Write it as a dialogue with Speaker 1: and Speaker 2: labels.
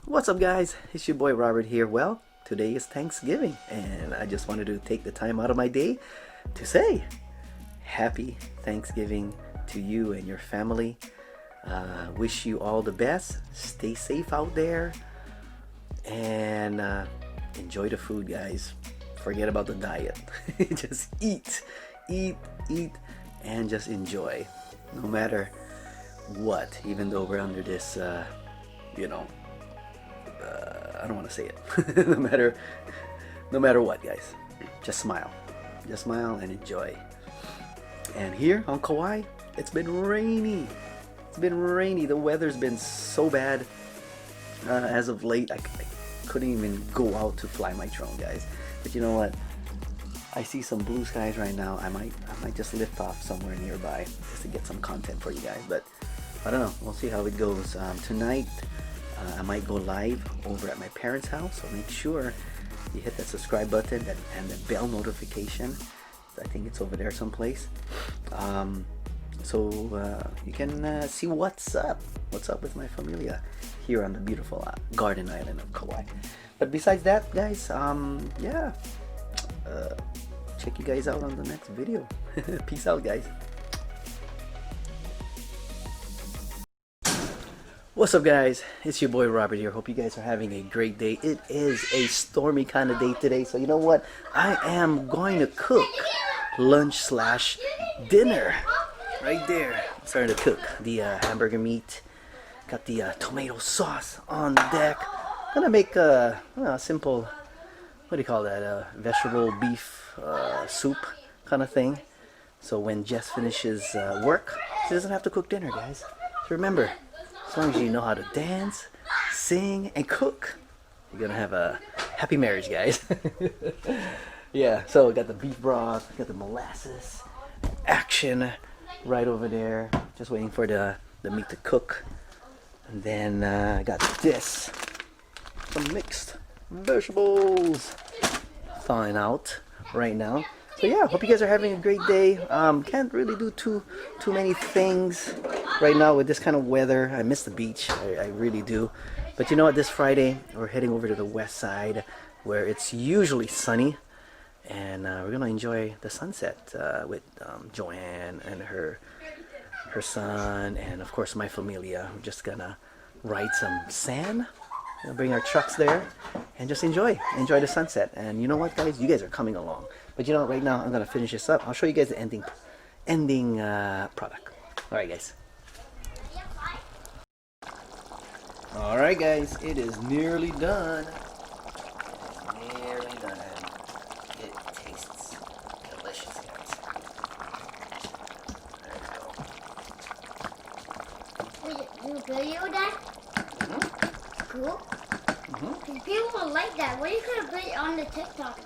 Speaker 1: What's up, guys? It's your boy Robert here. Well, today is Thanksgiving, and I just wanted to take the time out of my day to say happy Thanksgiving to you and your family. Wish you all the best. Stay safe out there, and enjoy the food, guys. Forget about the diet. Just eat, and just enjoy, no matter what. Even though we're under this, I don't want to say it. no matter what, guys, just smile and enjoy. And here on Kauai, it's been rainy. The weather's been so bad as of late. I couldn't even go out to fly my drone, guys. But you know what, I see some blue skies right now. I might just lift off somewhere nearby just to get some content for you guys. But I don't know, we'll see how it goes. Tonight I might go live over at my parents' house, so make sure you hit that subscribe button and the bell notification. I think it's over there someplace. So you can see what's up with my familia here on the beautiful garden island of Kauai. But besides that, guys, check you guys out on the next video. Peace out, guys. What's up, guys? It's your boy Robert here. Hope you guys are having a great day. It is a stormy kind of day today, so you know what? I am going to cook lunch/dinner right there. I'm starting to cook the hamburger meat. Got the tomato sauce on the deck. Gonna make a simple, what do you call that? Vegetable beef soup kind of thing. So when Jess finishes work, she doesn't have to cook dinner, guys. So remember, as long as you know how to dance, sing, and cook, you're gonna have a happy marriage, guys. Yeah, so we got the beef broth, got the molasses action right over there. Just waiting for the meat to cook. And then I got this, some mixed vegetables thawing out right now. So yeah, hope you guys are having a great day. Can't really do too many things right now with this kind of weather. I miss the beach, I really do. But you know what, this Friday we're heading over to the west side where it's usually sunny, and we're gonna enjoy the sunset with Joanne and her son, and of course my familia. We're just gonna ride some sand, bring our trucks there, and just enjoy the sunset. And you know what, guys, you guys are coming along. But you know, right now I'm gonna finish this up. I'll show you guys the ending product. All right, guys. All right, guys, it is nearly done. It tastes delicious, guys. There we go.
Speaker 2: Wait, you video that? Cool. People will like that. Why are you gonna put it on the TikTok?